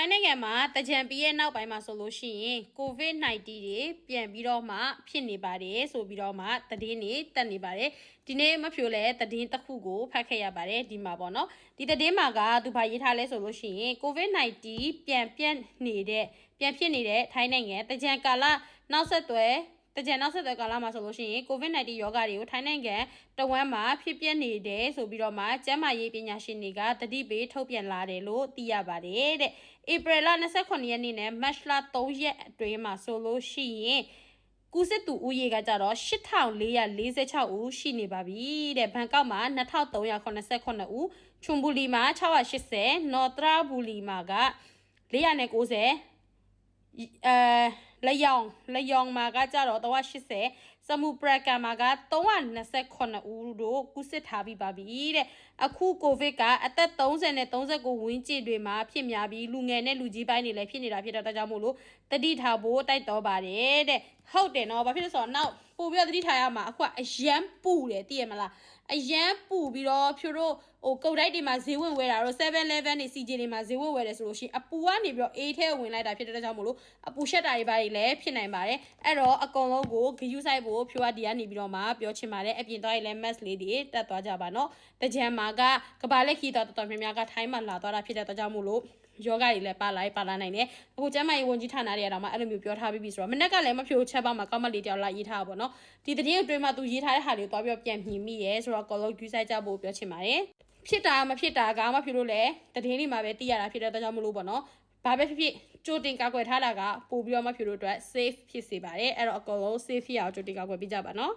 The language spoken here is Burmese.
င်းနိုင်ငံမှာတကြံပြီးရဲ့နောက်ပိုင်းမှာဆိုလို့ရှိရင် COVID-19 တွေပြန်ပြီးတော့မှဖြစ်နေပါတယ်ဆိုပြီးတော့မှသတင်းတွေတက်နေပါတယ်ဒီနေ့မဖြိုလဲသတင်းတစ်ခုကိုဖတ်ခဲ့ရပါတယ်ဒီမှာပေါ့နော်ဒီသတင်းမှာကသူဘာရေးထားလဲဆိုလို့ရှိရင် COVID-19 ပြန်ဖြစ်နေတဲ့ထိုင်းနိုင်ငံတကြံကာလနောက်ဆက်တွဲကာလမှာဆိုလို့ရှိရင် COVID-19 ရောဂါတွေကိုထိုင်းနိုင်ငံတဝမ်းမှာဖြစ်ပျက်နေတယ်ဆိုပြီးတော့မှကျန်းမာရေးပညာရှင်တွေကသတိပေးထုတ်ပြန်လာတယ်လို့သိရပါတယ်တဲ့ဧပြီလ29ရက်နေ့နဲ့မတ်လ3ရက်အတွင်းမှာဆိုလို့ရှိရင်ကူးစစ်သူဦးရေကကြတော့8446ဦးရှိနေပါပြီတဲ့ဘန်ကောက်မှာ2389ဦးချွန်ဘူလီမှာ680နော်ထရာဘူလီမှာက490လယောင်မှာကကြတော့380စမှုပရကန်မှာက329ဦးတို့ကူးစစ်ထားပြီးပါပြီတဲ့အခုကိုဗစ်ကအသက်30နဲ့39ဝန်းကျင်တွေမှာဖြစ်များပြီးလူငယ်နဲ့လူကြီးပိုင်းတွေလည်းဖြစ်နေတာဖြစ်တဲ့ကြောင့်မို့လို့တတိထားဖို့တိုက်တော်ပါတယ်တဲ့ဟုတ်တယ်နော်ဘာဖြစ်လို့ဆိုတော့နောက်ပို့ပြီးတော့တတိထားရမှာအခုကအရန်ပူတယ်သိရမလားအရန်ပူပြီးတော့ဖြိုတို့ကုတ်တိုက်တွေမှာဈေးဝင်ဝယ်တာတော့ 7-Eleven တွေ CJ တွေမှာဈေးဝင်ဝယ်တယ်ဆိုလို့ရှိရင်အပူကနေပြီးတော့အေးထဲဝင်လိုက်တာဖြစ်တဲ့ကြောင့်မို့လို့အပူရှက်တာတွေပါလည်းဖြစ်နိုင်ပါတယ်အဲ့တော့အကုန်လုံးကိုဂယူးဆိုင်ဖို့ဖြိုကဒီကနေပြီးတော့မှပြောချင်ပါတယ်အပြင်သွားရင်လည်း mask လေးတွေတက်သွားကြပါနော်တကြံမှာကကဘာလက်ခီတော်တော်များများကထိုင်းမှာလာသွားတာဖြစ်တဲ့ကြောင့်မို့လို့ယောဂတွေလည်းပါလာနိုင်တယ်အခုကျမကြီးဝန်ကြီးဌာနတွေကတော့မှအဲ့လိုမျိုးပြောထားပြီးပြီဆိုတော့မနေ့ကလည်းမဖြိုချက်ပါမှာကောက်မလေးတယောက်လာရေးထားပါတော့ဒီတရင်အတွင်းမှာသူရေးထားတဲ့ဟာတွေကိုသွားပြီးတော့ပြန်မြင်မိရဲဆိုတော့အကုန်လုံးဂယူးဆိုင်ကြဖို့ပြောချင်ပါတယ်ဖြစ်တာမဖြစ်တာကမဖြိုလို့လည်းတရင်တွေမှာပဲသိရတာဖြစ်တဲ့ကြောင့်မလို့ပေါ့နော်ဘာပဲဖြစ်ကြိုတင်ကာကွယ်ထားတာကပို့ပြီးတော့မဖြိုလို့အတွက် safe ဖြစ်စေပါတယ်အဲ့တော့အကုန်လုံး safe ဖြစ်အောင်ကြိုတင်ကာကွယ်ပေးကြပါနော်